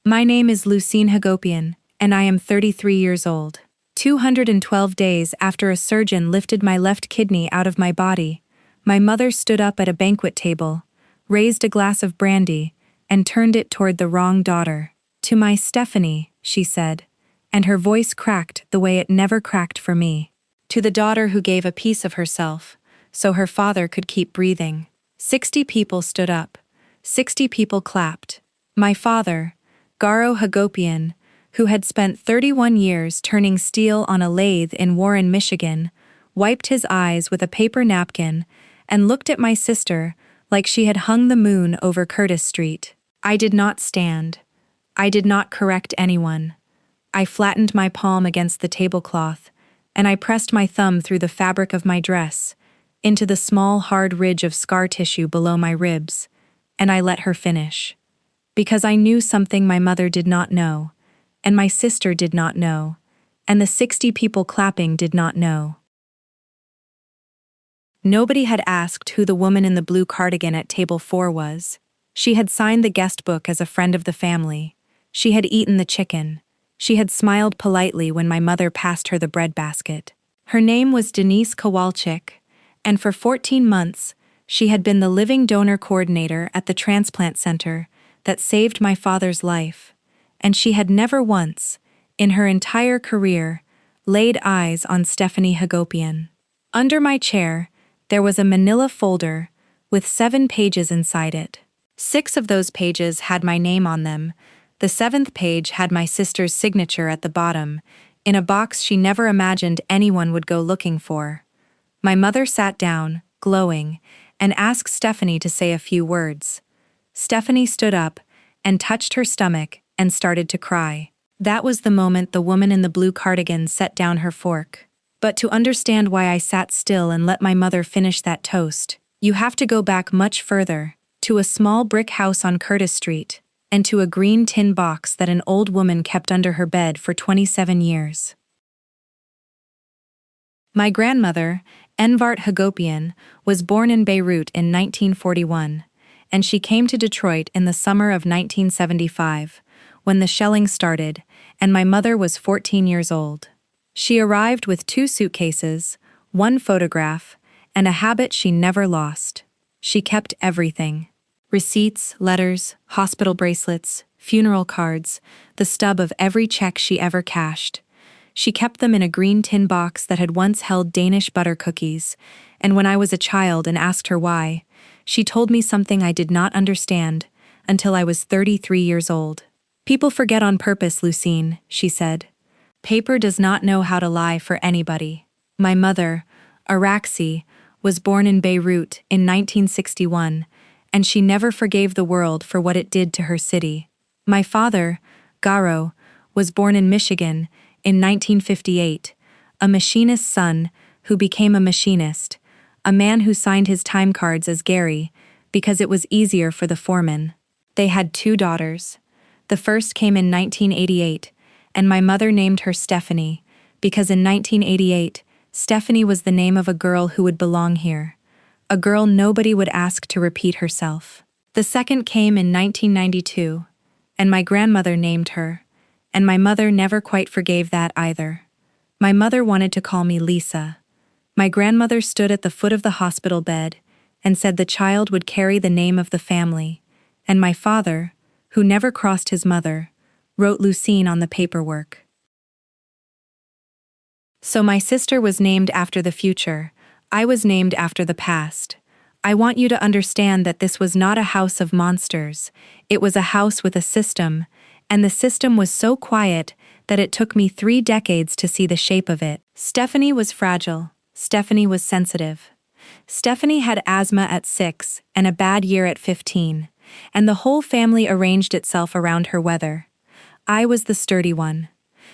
My name is Lucine Hagopian, and I am 33 years old. 212 days after a surgeon lifted my left kidney out of my body, my mother stood up at a banquet table, raised a glass of brandy, and turned it toward the wrong daughter. "To my Stephanie," she said, and her voice cracked the way it never cracked for me. "To the daughter who gave a piece of herself, so her father could keep breathing." 60 people stood up. 60 people clapped. My father, Garo Hagopian, who had spent 31 years turning steel on a lathe in Warren, Michigan, wiped his eyes with a paper napkin and looked at my sister like she had hung the moon over Curtis Street. I did not stand. I did not correct anyone. I flattened my palm against the tablecloth, and I pressed my thumb through the fabric of my dress, into the small hard ridge of scar tissue below my ribs, and I let her finish. Because I knew something my mother did not know, and my sister did not know, and the 60 people clapping did not know. Nobody had asked who the woman in the blue cardigan at table 4 was. She had signed the guest book as a friend of the family. She had eaten the chicken. She had smiled politely when my mother passed her the bread basket. Her name was Denise Kowalczyk, and for 14 months, she had been the living donor coordinator at the transplant center that saved my father's life, and she had never once, in her entire career, laid eyes on Stephanie Hagopian. Under my chair, there was a manila folder with 7 pages inside it. 6 of those pages had my name on them. The 7th page had my sister's signature at the bottom, in a box she never imagined anyone would go looking for. My mother sat down, glowing, and asked Stephanie to say a few words. Stephanie stood up and touched her stomach and started to cry. That was the moment the woman in the blue cardigan set down her fork. But to understand why I sat still and let my mother finish that toast, you have to go back much further, to a small brick house on Curtis Street, and to a green tin box that an old woman kept under her bed for 27 years. My grandmother, Envart Hagopian, was born in Beirut in 1941, and she came to Detroit in the summer of 1975, when the shelling started, and my mother was 14 years old. She arrived with 2 suitcases, 1 photograph, and a habit she never lost. She kept everything. Receipts, letters, hospital bracelets, funeral cards, the stub of every check she ever cashed. She kept them in a green tin box that had once held Danish butter cookies, and when I was a child and asked her why, she told me something I did not understand until I was 33 years old. "People forget on purpose, Lucine," she said. "Paper does not know how to lie for anybody." My mother, Araxi, was born in Beirut in 1961, and she never forgave the world for what it did to her city. My father, Garo, was born in Michigan in 1958, a machinist's son who became a machinist, a man who signed his time cards as Gary because it was easier for the foreman. They had 2 daughters. The first came in 1988, and my mother named her Stephanie because in 1988, Stephanie was the name of a girl who would belong here, a girl nobody would ask to repeat herself. The second came in 1992, and my grandmother named her, and my mother never quite forgave that either. My mother wanted to call me Lisa. My grandmother stood at the foot of the hospital bed and said the child would carry the name of the family, and my father, who never crossed his mother, wrote Lucine on the paperwork. So my sister was named after the future. I was named after the past. I want you to understand that this was not a house of monsters. It was a house with a system, and the system was so quiet that it took me 3 decades to see the shape of it. Stephanie was fragile. Stephanie was sensitive. Stephanie had asthma at 6 and a bad year at 15, and the whole family arranged itself around her weather. I was the sturdy one.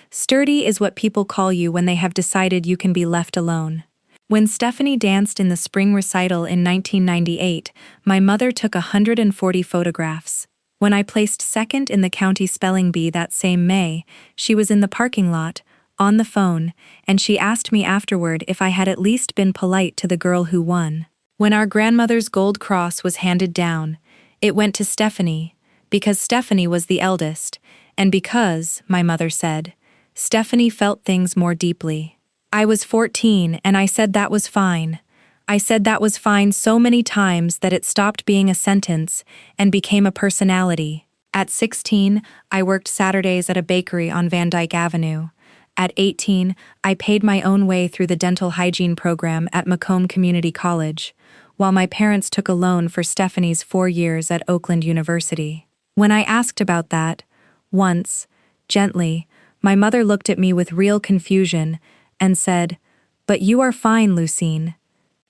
Sturdy is what people call you when they have decided you can be left alone. When Stephanie danced in the spring recital in 1998, my mother took 140 photographs. When I placed second in the county spelling bee that same May, she was in the parking lot, on the phone, and she asked me afterward if I had at least been polite to the girl who won. When our grandmother's gold cross was handed down, it went to Stephanie, because Stephanie was the eldest, And because, my mother said, Stephanie felt things more deeply. I was 14 and I said that was fine. I said that was fine so many times that it stopped being a sentence and became a personality. At 16, I worked Saturdays at a bakery on Van Dyke Avenue. At 18, I paid my own way through the dental hygiene program at Macomb Community College, while my parents took a loan for Stephanie's 4 years at Oakland University. When I asked about that, once, gently, my mother looked at me with real confusion and said, "But you are fine, Lucine.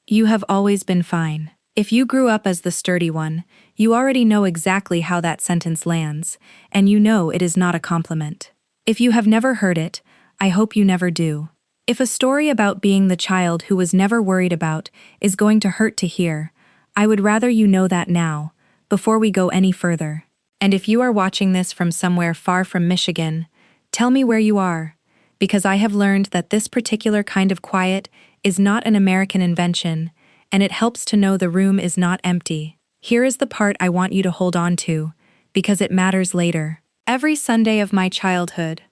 You have always been fine." If you grew up as the sturdy one, you already know exactly how that sentence lands, and you know it is not a compliment. If you have never heard it, I hope you never do. If a story about being the child who was never worried about is going to hurt to hear, I would rather you know that now, before we go any further. And if you are watching this from somewhere far from Michigan, tell me where you are, because I have learned that this particular kind of quiet is not an American invention, and it helps to know the room is not empty. Here is the part I want you to hold on to, because it matters later. Every Sunday of my childhood,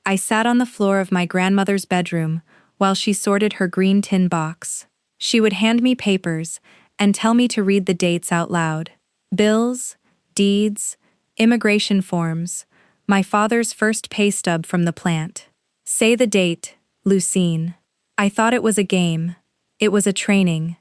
I sat on the floor of my grandmother's bedroom while she sorted her green tin box. She would hand me papers and tell me to read the dates out loud. Bills, deeds, immigration forms, my father's first pay stub from the plant. Say the date, Lucine. I thought it was a game. It was a training.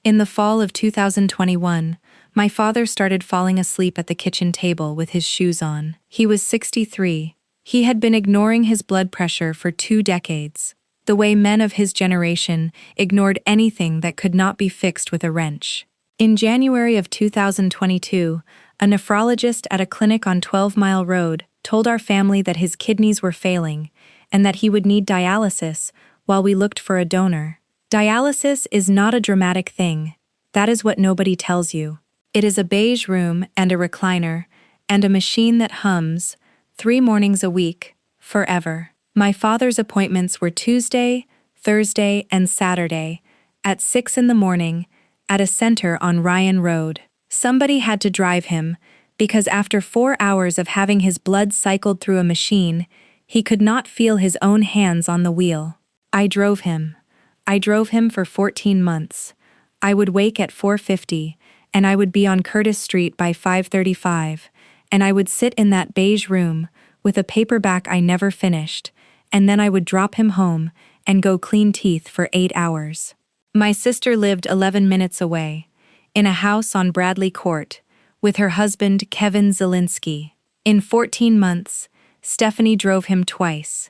In the fall of 2021, my father started falling asleep at the kitchen table with his shoes on. He was 63. He had been ignoring his blood pressure for 2 decades, the way men of his generation ignored anything that could not be fixed with a wrench. In January of 2022, a nephrologist at a clinic on 12 Mile Road told our family that his kidneys were failing and that he would need dialysis while we looked for a donor. Dialysis is not a dramatic thing. That is what nobody tells you. It is a beige room and a recliner, and a machine that hums, 3 mornings a week, forever. My father's appointments were Tuesday, Thursday, and Saturday, at 6 in the morning, at a center on Ryan Road. Somebody had to drive him, because after 4 hours of having his blood cycled through a machine, he could not feel his own hands on the wheel. I drove him. I drove him for 14 months. I would wake at 4:50, and I would be on Curtis Street by 5:35, and I would sit in that beige room with a paperback I never finished, and then I would drop him home and go clean teeth for 8 hours. My sister lived 11 minutes away, in a house on Bradley Court, with her husband Kevin Zielinski. In 14 months, Stephanie drove him twice.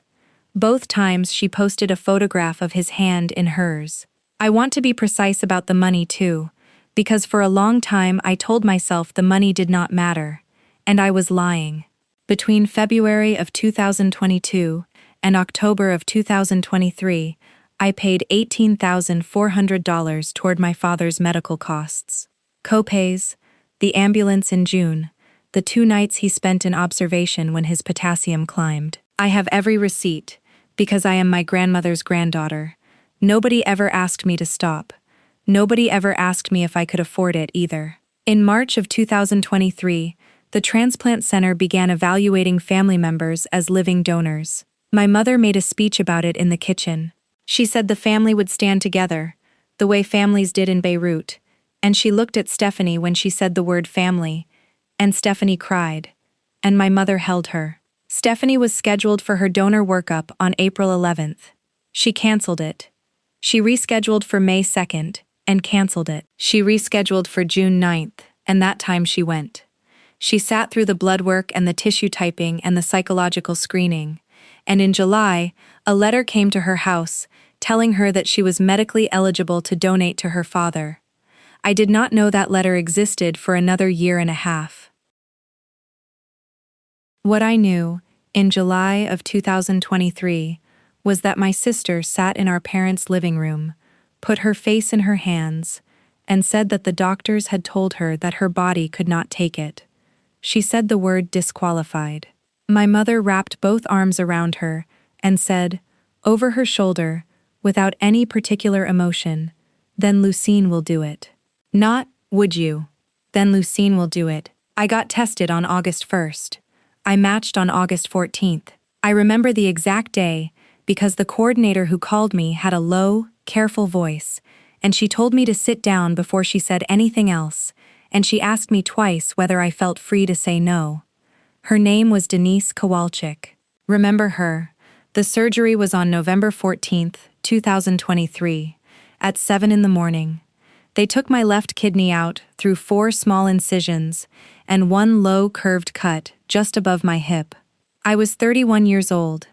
Both times she posted a photograph of his hand in hers. I want to be precise about the money too, because for a long time I told myself the money did not matter, and I was lying. Between February of 2022 and October of 2023, I paid $18,400 toward my father's medical costs. Copays, the ambulance in June, the 2 nights he spent in observation when his potassium climbed. I have every receipt, because I am my grandmother's granddaughter. Nobody ever asked me to stop. Nobody ever asked me if I could afford it either. In March of 2023, the transplant center began evaluating family members as living donors. My mother made a speech about it in the kitchen. She said the family would stand together, the way families did in Beirut, and she looked at Stephanie when she said the word family, and Stephanie cried, and my mother held her. Stephanie was scheduled for her donor workup on April 11th. She canceled it. She rescheduled for May 2nd and canceled it. She rescheduled for June 9th, and that time she went. She sat through the blood work and the tissue typing and the psychological screening, and in July, a letter came to her house telling her that she was medically eligible to donate to her father. I did not know that letter existed for another 1.5 years. What I knew, in July of 2023, was that my sister sat in our parents' living room, put her face in her hands, and said that the doctors had told her that her body could not take it. She said the word disqualified. My mother wrapped both arms around her and said, over her shoulder, without any particular emotion, "Then Lucine will do it." Not, "Would you? Then Lucine will do it." I got tested on August 1st. I matched on August 14th. I remember the exact day because the coordinator who called me had a low, careful voice, and she told me to sit down before she said anything else, and she asked me twice whether I felt free to say no. Her name was Denise Kowalczyk. Remember her. The surgery was on November 14th, 2023, at 7 in the morning. They took my left kidney out through 4 small incisions and 1 low curved cut just above my hip. I was 31 years old.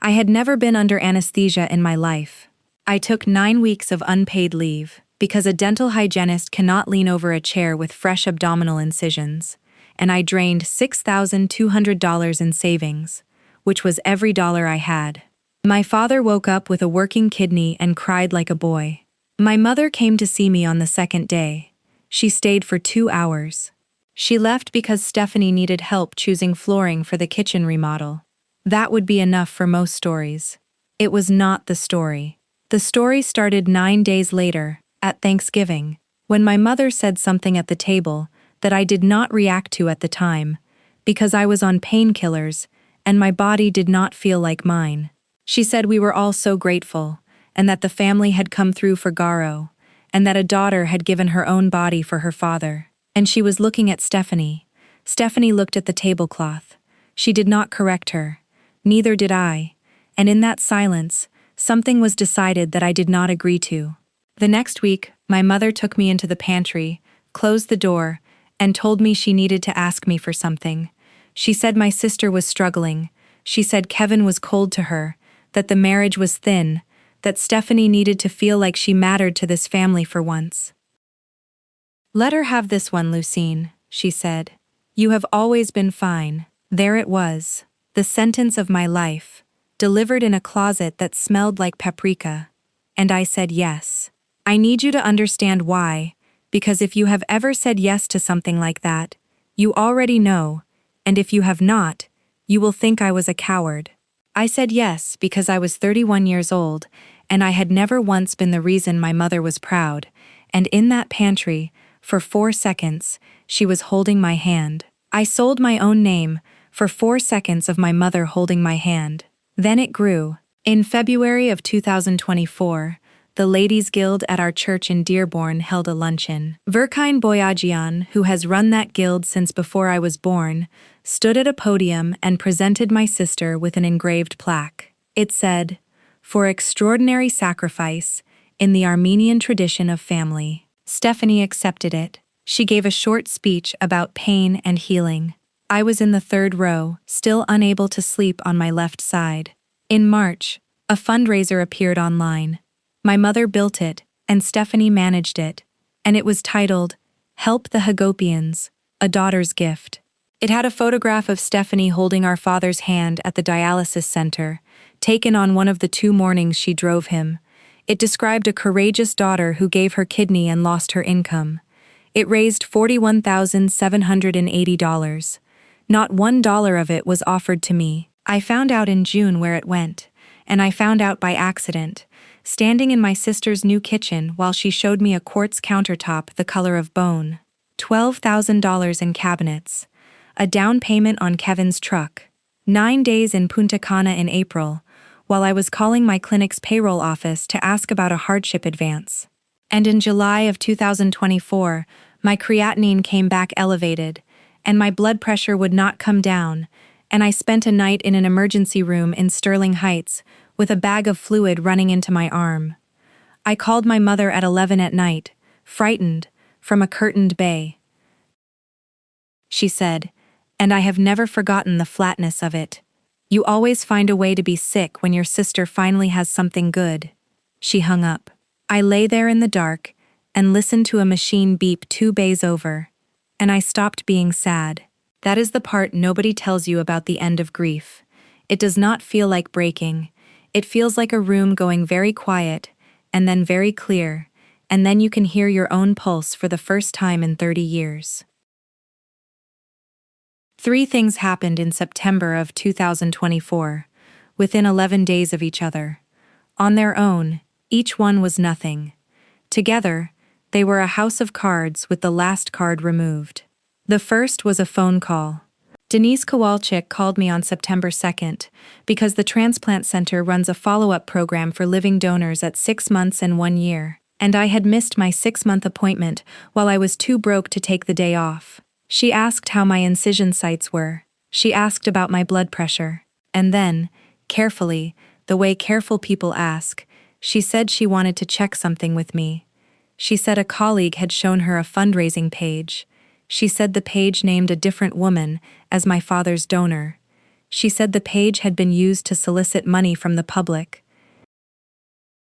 I had never been under anesthesia in my life. I took 9 weeks of unpaid leave because a dental hygienist cannot lean over a chair with fresh abdominal incisions, and I drained $6,200 in savings, which was every dollar I had. My father woke up with a working kidney and cried like a boy. My mother came to see me on the second day. She stayed for 2 hours. She left because Stephanie needed help choosing flooring for the kitchen remodel. That would be enough for most stories. It was not the story. The story started 9 days later, at Thanksgiving, when my mother said something at the table that I did not react to at the time, because I was on painkillers and my body did not feel like mine. She said we were all so grateful, and that the family had come through for Garo, and that a daughter had given her own body for her father. And she was looking at Stephanie. Stephanie looked at the tablecloth. She did not correct her. Neither did I. And in that silence, something was decided that I did not agree to. The next week, my mother took me into the pantry, closed the door, and told me she needed to ask me for something. She said my sister was struggling. She said Kevin was cold to her, that the marriage was thin, that Stephanie needed to feel like she mattered to this family for once. "Let her have this one, Lucine," she said. "You have always been fine." There it was, the sentence of my life, delivered in a closet that smelled like paprika. And I said yes. I need you to understand why, because if you have ever said yes to something like that, you already know, and if you have not, you will think I was a coward. I said yes because I was 31 years old, and I had never once been the reason my mother was proud, and in that pantry, for 4 seconds, she was holding my hand. I sold my own name for 4 seconds of my mother holding my hand. Then it grew. In February of 2024, the Ladies' Guild at our church in Dearborn held a luncheon. Verkine Boyajian, who has run that guild since before I was born, stood at a podium and presented my sister with an engraved plaque. It said, "For extraordinary sacrifice in the Armenian tradition of family." Stephanie accepted it. She gave a short speech about pain and healing. I was in the 3rd row, still unable to sleep on my left side. In March, a fundraiser appeared online. My mother built it, and Stephanie managed it, and it was titled, "Help the Hagopians, a Daughter's Gift." It had a photograph of Stephanie holding our father's hand at the dialysis center, taken on one of the 2 mornings she drove him. It described a courageous daughter who gave her kidney and lost her income. It raised $41,780. Not $1 of it was offered to me. I found out in June where it went, and I found out by accident, standing in my sister's new kitchen while she showed me a quartz countertop the color of bone. $12,000 in cabinets. A down payment on Kevin's truck. 9 days in Punta Cana in April, while I was calling my clinic's payroll office to ask about a hardship advance. And in July of 2024, my creatinine came back elevated, and my blood pressure would not come down, and I spent a night in an emergency room in Sterling Heights with a bag of fluid running into my arm. I called my mother at 11 at night, frightened, from a curtained bay. She said, and I have never forgotten the flatness of it. "You always find a way to be sick when your sister finally has something good." She hung up. I lay there in the dark and listened to a machine beep 2 bays over, and I stopped being sad. That is the part nobody tells you about the end of grief. It does not feel like breaking. It feels like a room going very quiet, and then very clear, and then you can hear your own pulse for the first time in 30 years. 3 things happened in September of 2024, within 11 days of each other. On their own, each one was nothing. Together, they were a house of cards with the last card removed. The first was a phone call. Denise Kowalczyk called me on September 2nd because the transplant center runs a follow-up program for living donors at 6 months and 1 year, and I had missed my 6-month appointment while I was too broke to take the day off. She asked how my incision sites were. She asked about my blood pressure. And then, carefully, the way careful people ask, she said she wanted to check something with me. She said a colleague had shown her a fundraising page. She said the page named a different woman as my father's donor. She said the page had been used to solicit money from the public.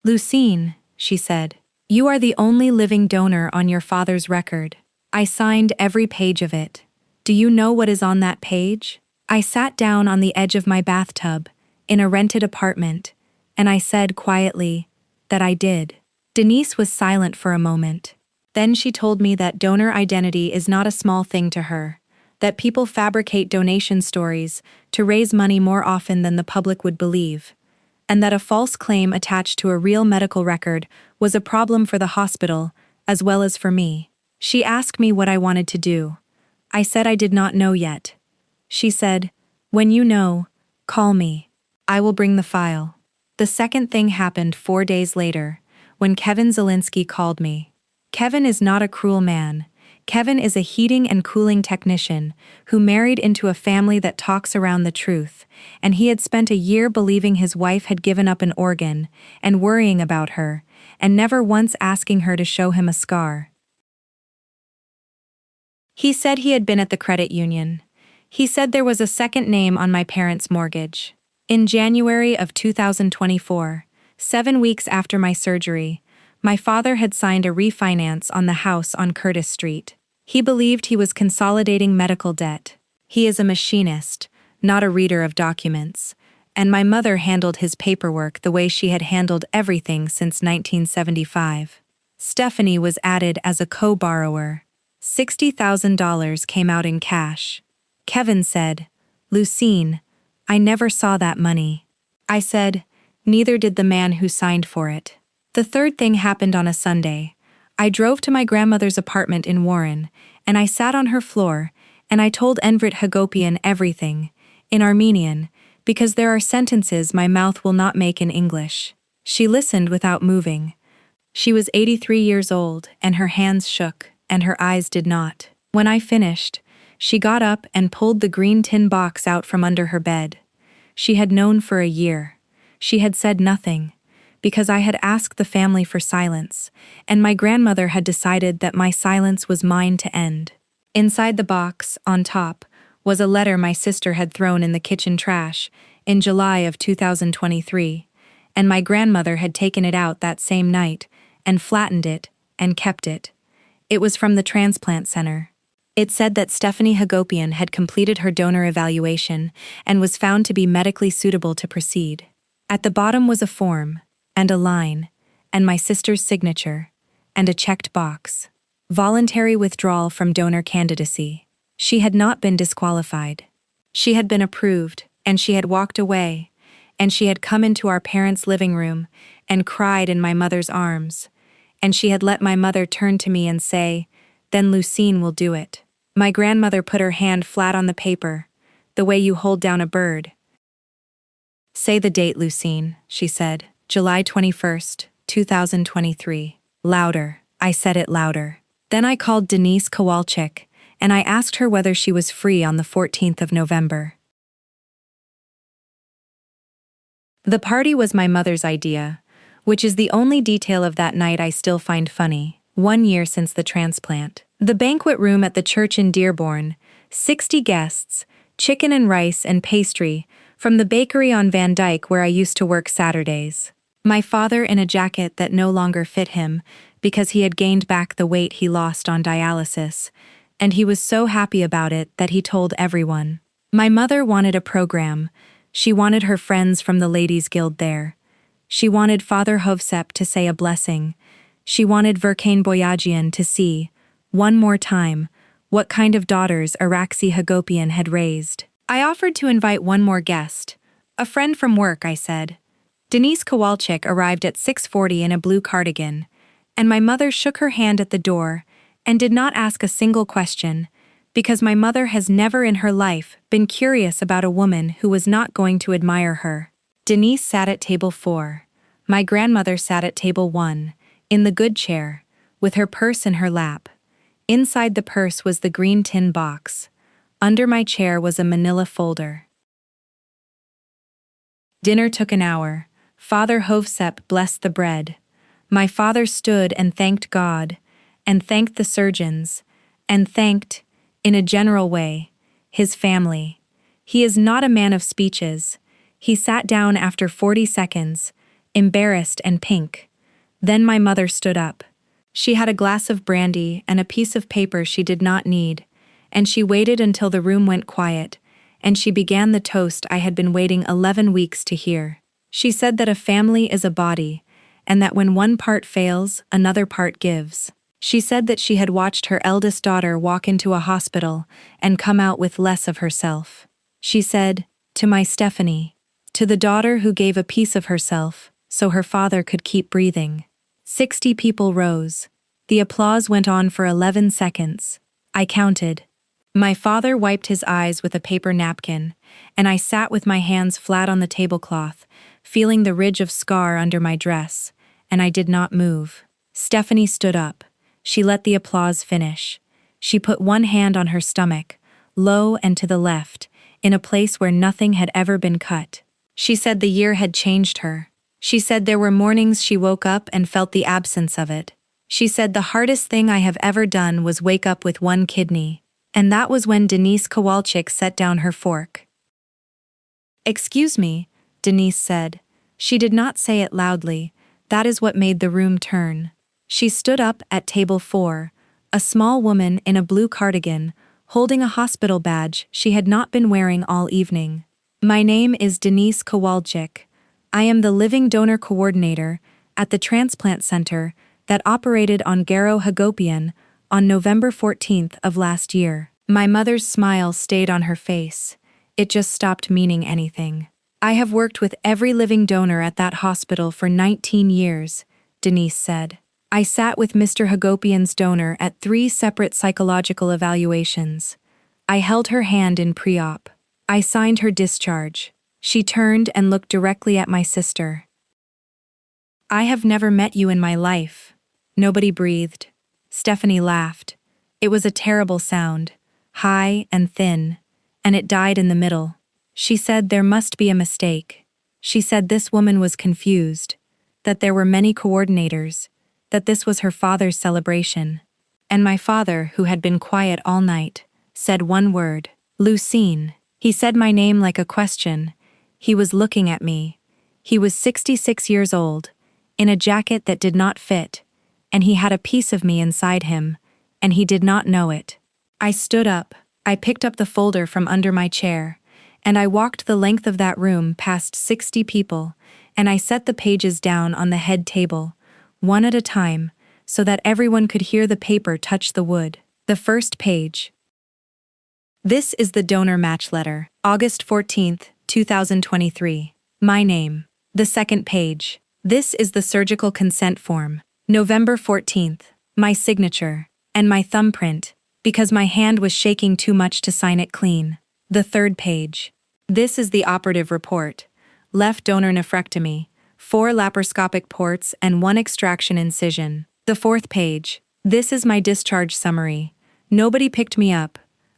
"Lucine," she said, "you are the only living donor on your father's record. I signed every page of it. Do you know what is on that page?" I sat down on the edge of my bathtub, in a rented apartment, and I said quietly that I did. Denise was silent for a moment. Then she told me that donor identity is not a small thing to her, that people fabricate donation stories to raise money more often than the public would believe, and that a false claim attached to a real medical record was a problem for the hospital as well as for me. She asked me what I wanted to do. I said I did not know yet. She said, "When you know, call me. I will bring the file." The second thing happened 4 days later, when Kevin Zielinski called me. Kevin is not a cruel man. Kevin is a heating and cooling technician who married into a family that talks around the truth, and he had spent a year believing his wife had given up an organ and worrying about her, and never once asking her to show him a scar. He said he had been at the credit union. He said there was a second name on my parents' mortgage. In January of 2024, 7 weeks after my surgery, my father had signed a refinance on the house on Curtis Street. He believed he was consolidating medical debt. He is a machinist, not a reader of documents, and my mother handled his paperwork the way she had handled everything since 1975. Stephanie was added as a co-borrower. $60,000 came out in cash. Kevin said, "Lucine, I never saw that money." I said, "Neither did the man who signed for it." The third thing happened on a Sunday. I drove to my grandmother's apartment in Warren, and I sat on her floor, and I told Envrit Hagopian everything, in Armenian, because there are sentences my mouth will not make in English. She listened without moving. She was 83 years old, and her hands shook, and her eyes did not. When I finished, she got up and pulled the green tin box out from under her bed. She had known for a year. She had said nothing, because I had asked the family for silence, and my grandmother had decided that my silence was mine to end. Inside the box, on top, was a letter my sister had thrown in the kitchen trash in July of 2023, and my grandmother had taken it out that same night and flattened it and kept it. It was from the transplant center. It said that Stephanie Hagopian had completed her donor evaluation and was found to be medically suitable to proceed. At the bottom was a form, and a line, and my sister's signature, and a checked box. Voluntary withdrawal from donor candidacy. She had not been disqualified. She had been approved, and she had walked away, and she had come into our parents' living room and cried in my mother's arms, and she had let my mother turn to me and say, "Then Lucine will do it." My grandmother put her hand flat on the paper, the way you hold down a bird. "Say the date, Lucine," she said. "July 21st, 2023. Louder. I said it louder. Then I called Denise Kowalczyk, and I asked her whether she was free on the 14th of November. The party was my mother's idea, which is the only detail of that night I still find funny. 1 year since the transplant. The banquet room at the church in Dearborn, 60 guests, chicken and rice and pastry, from the bakery on Van Dyke where I used to work Saturdays. My father in a jacket that no longer fit him because he had gained back the weight he lost on dialysis, and he was so happy about it that he told everyone. My mother wanted a program. She wanted her friends from the Ladies' Guild there. She wanted Father Hovsep to say a blessing. She wanted Verkane Boyajian to see, one more time, what kind of daughters Araxi Hagopian had raised. I offered to invite one more guest. A friend from work, I said. Denise Kowalczyk arrived at 6:40 in a blue cardigan, and my mother shook her hand at the door and did not ask a single question, Because my mother has never in her life been curious about a woman who was not going to admire her. Denise sat at table 4. My grandmother sat at table 1, in the good chair, with her purse in her lap. Inside the purse was the green tin box. Under my chair was a manila folder. Dinner took an hour. Father Hovsep blessed the bread. My father stood and thanked God, and thanked the surgeons, and thanked, in a general way, his family. He is not a man of speeches. He sat down after 40 seconds, embarrassed and pink. Then my mother stood up. She had a glass of brandy and a piece of paper she did not need, and she waited until the room went quiet, and she began the toast I had been waiting 11 weeks to hear. She said that a family is a body, and that when one part fails, another part gives. She said that she had watched her eldest daughter walk into a hospital and come out with less of herself. She said, "To my Stephanie, to the daughter who gave a piece of herself, so her father could keep breathing." 60 people rose. The applause went on for 11 seconds. I counted. My father wiped his eyes with a paper napkin, and I sat with my hands flat on the tablecloth, feeling the ridge of scar under my dress, and I did not move. Stephanie stood up. She let the applause finish. She put one hand on her stomach, low and to the left, in a place where nothing had ever been cut. She said the year had changed her. She said there were mornings she woke up and felt the absence of it. She said the hardest thing I have ever done was wake up with one kidney. And that was when Denise Kowalczyk set down her fork. "Excuse me," Denise said. She did not say it loudly. That is what made the room turn. She stood up at table 4, a small woman in a blue cardigan, holding a hospital badge she had not been wearing all evening. "My name is Denise Kowalczyk. I am the living donor coordinator at the transplant center that operated on Garo Hagopian on November 14th of last year." My mother's smile stayed on her face. It just stopped meaning anything. "I have worked with every living donor at that hospital for 19 years, Denise said. "I sat with Mr. Hagopian's donor at 3 separate psychological evaluations. I held her hand in pre-op. I signed her discharge." She turned and looked directly at my sister. "I have never met you in my life." Nobody breathed. Stephanie laughed. It was a terrible sound, high and thin, and it died in the middle. She said there must be a mistake. She said this woman was confused, that there were many coordinators, that this was her father's celebration. And my father, who had been quiet all night, said one word, "Lucine." He said my name like a question. He was looking at me. He was 66 years old, in a jacket that did not fit, and he had a piece of me inside him, and he did not know it. I stood up, I picked up the folder from under my chair, and I walked the length of that room past 60 people, and I set the pages down on the head table, one at a time, so that everyone could hear the paper touch the wood. The first page. This is the donor match letter, August 14th, 2023. My name. The second page. This is the surgical consent form, November 14th. My signature, and my thumbprint, because my hand was shaking too much to sign it clean. The third page. This is the operative report. Left donor nephrectomy, 4 laparoscopic ports and 1 extraction incision. The fourth page. This is my discharge summary. Nobody picked me up.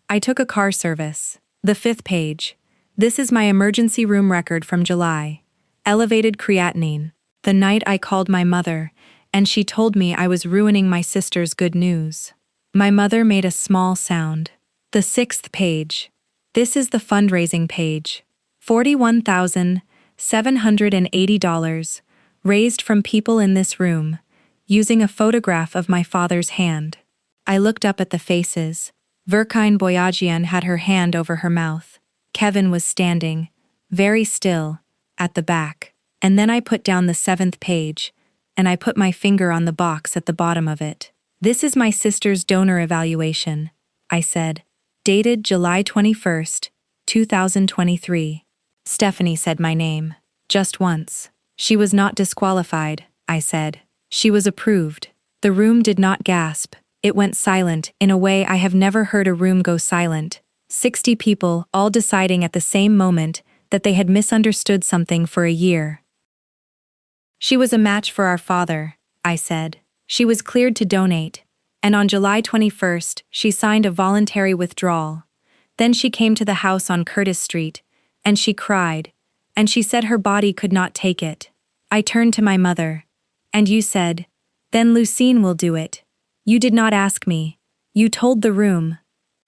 I took a car service. The fifth page. This is my emergency room record from July. Elevated creatinine. The night I called my mother, and she told me I was ruining my sister's good news. My mother made a small sound. The sixth page. This is the fundraising page. $41,780 raised from people in this room, using a photograph of my father's hand. I looked up at the faces. Verkine Boyajian had her hand over her mouth. Kevin was standing, very still, at the back. And then I put down the 7th page, and I put my finger on the box at the bottom of it. This is my sister's donor evaluation, I said. Dated July 21st, 2023. Stephanie said my name. Just once. She was not disqualified, I said. She was approved. The room did not gasp. It went silent in a way I have never heard a room go silent. 60 people all deciding at the same moment that they had misunderstood something for a year. She was a match for our father, I said. She was cleared to donate, and on July 21st, she signed a voluntary withdrawal. Then she came to the house on Curtis Street, and she cried, and she said her body could not take it. I turned to my mother, and you said, "Then Lucine will do it. You did not ask me. You told the room."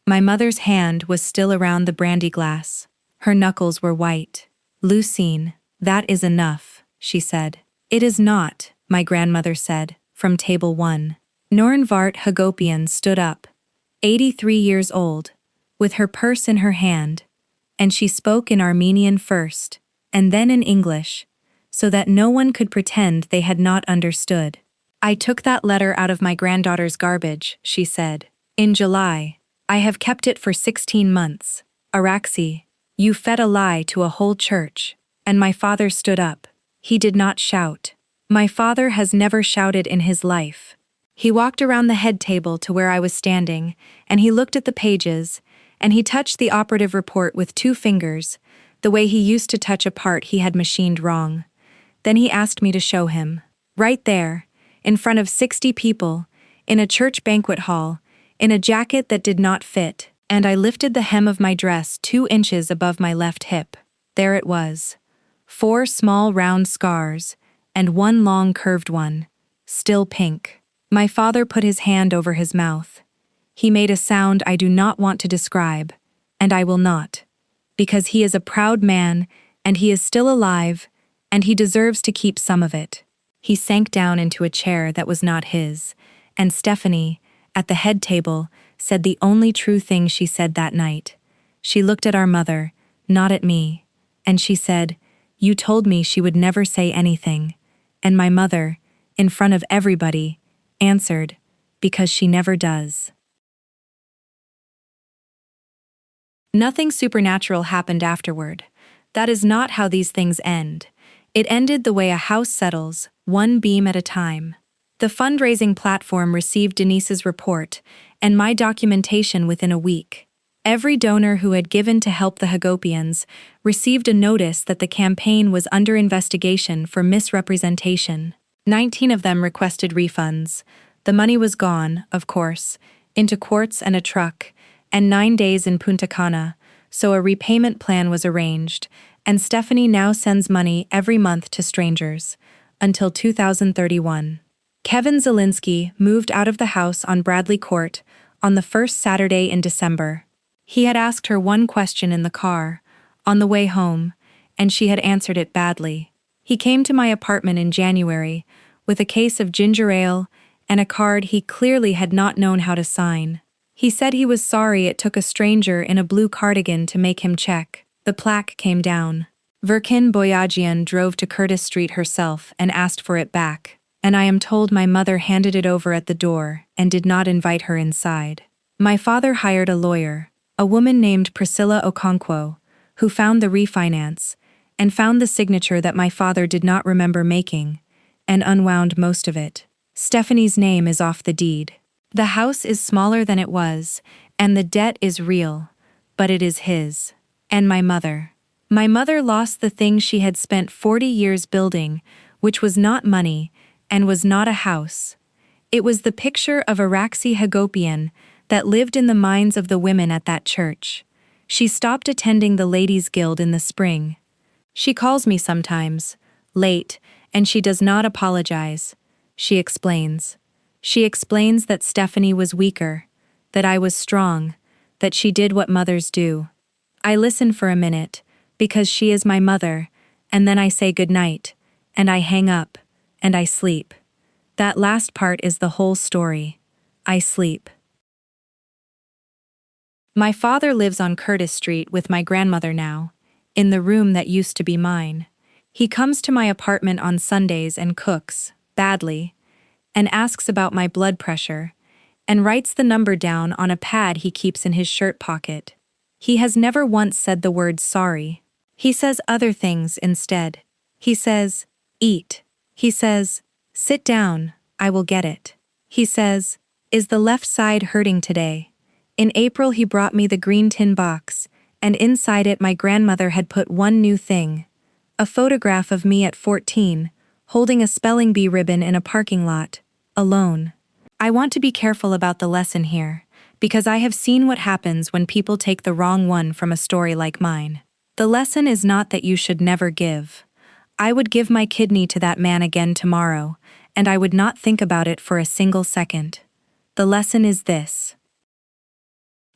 My mother's hand was still around the brandy glass. Her knuckles were white. "Lucine, that is enough," she said. "It is not," my grandmother said, from table 1. Norenvart Hagopian stood up, 83 years old, with her purse in her hand, and she spoke in Armenian first, and then in English, so that no one could pretend they had not understood. "I took that letter out of my granddaughter's garbage," she said. "In July. I have kept it for 16 months. Araxi, you fed a lie to a whole church." And my father stood up. He did not shout. My father has never shouted in his life. He walked around the head table to where I was standing, and he looked at the pages, and he touched the operative report with 2 fingers, the way he used to touch a part he had machined wrong. Then he asked me to show him. Right there, in front of 60 people, in a church banquet hall, in a jacket that did not fit, and I lifted the hem of my dress 2 inches above my left hip. There it was. 4 small round scars, and 1 long curved one, still pink. My father put his hand over his mouth. He made a sound I do not want to describe, and I will not, because he is a proud man, and he is still alive, and he deserves to keep some of it. He sank down into a chair that was not his, and Stephanie, at the head table, said the only true thing she said that night. She looked at our mother, not at me, and she said, "You told me she would never say anything." And my mother, in front of everybody, answered, "Because she never does." Nothing supernatural happened afterward. That is not how these things end. It ended the way a house settles, 1 beam at a time. The fundraising platform received Denise's report and my documentation within a week. Every donor who had given to help the Hagopians received a notice that the campaign was under investigation for misrepresentation. 19 of them requested refunds. The money was gone, of course, into quartz and a truck, and 9 days in Punta Cana, so a repayment plan was arranged, and Stephanie now sends money every month to strangers, until 2031. Kevin Zielinski moved out of the house on Bradley Court on the first Saturday in December. He had asked her one question in the car, on the way home, and she had answered it badly. He came to my apartment in January with a case of ginger ale and a card he clearly had not known how to sign. He said he was sorry it took a stranger in a blue cardigan to make him check. The plaque came down. Verkin Boyajian drove to Curtis Street herself and asked for it back, and I am told my mother handed it over at the door and did not invite her inside. My father hired a lawyer, a woman named Priscilla Okonkwo, who found the refinance, and found the signature that my father did not remember making, and unwound most of it. Stephanie's name is off the deed. The house is smaller than it was, and the debt is real, but it is his. And my mother. My mother lost the thing she had spent 40 years building, which was not money, and was not a house. It was the picture of Araxi Hagopian that lived in the minds of the women at that church. She stopped attending the Ladies' Guild in the spring. She calls me sometimes, late, and she does not apologize. She explains. She explains that Stephanie was weaker, that I was strong, that she did what mothers do. I listen for a minute, because she is my mother, and then I say goodnight, and I hang up, and I sleep. That last part is the whole story. I sleep. My father lives on Curtis Street with my grandmother now, in the room that used to be mine. He comes to my apartment on Sundays and cooks, badly, and asks about my blood pressure, and writes the number down on a pad he keeps in his shirt pocket. He has never once said the word sorry. He says other things instead. He says, eat. He says, sit down, I will get it. He says, Is the left side hurting today? In April he brought me the green tin box, and inside it my grandmother had put one new thing. A photograph of me at 14, holding a spelling bee ribbon in a parking lot, alone. I want to be careful about the lesson here, because I have seen what happens when people take the wrong one from a story like mine. The lesson is not that you should never give. I would give my kidney to that man again tomorrow, and I would not think about it for a single second. The lesson is this.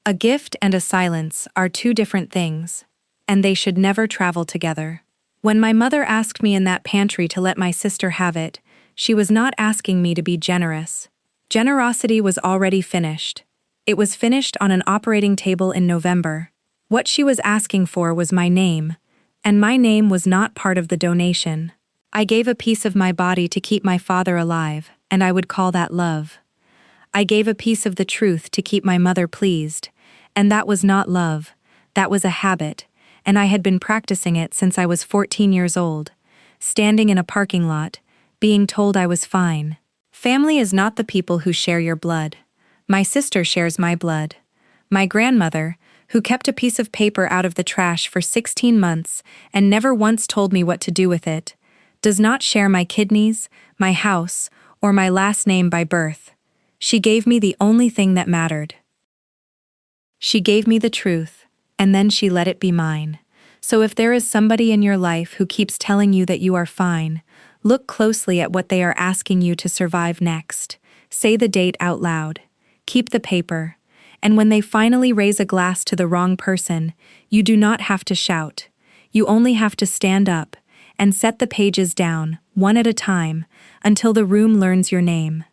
A gift and a silence are two different things, and they should never travel together. When my mother asked me in that pantry to let my sister have it, she was not asking me to be generous. Generosity was already finished. It was finished on an operating table in November. What she was asking for was my name, and my name was not part of the donation. I gave a piece of my body to keep my father alive, and I would call that love. I gave a piece of the truth to keep my mother pleased, and that was not love, that was a habit, and I had been practicing it since I was 14 years old, standing in a parking lot, being told I was fine. Family is not the people who share your blood. My sister shares my blood. My grandmother, who kept a piece of paper out of the trash for 16 months and never once told me what to do with it, does not share my kidneys, my house, or my last name by birth. She gave me the only thing that mattered. She gave me the truth, and then she let it be mine. So if there is somebody in your life who keeps telling you that you are fine, look closely at what they are asking you to survive next. Say the date out loud. Keep the paper. And when they finally raise a glass to the wrong person, you do not have to shout. You only have to stand up and set the pages down, one at a time, until the room learns your name.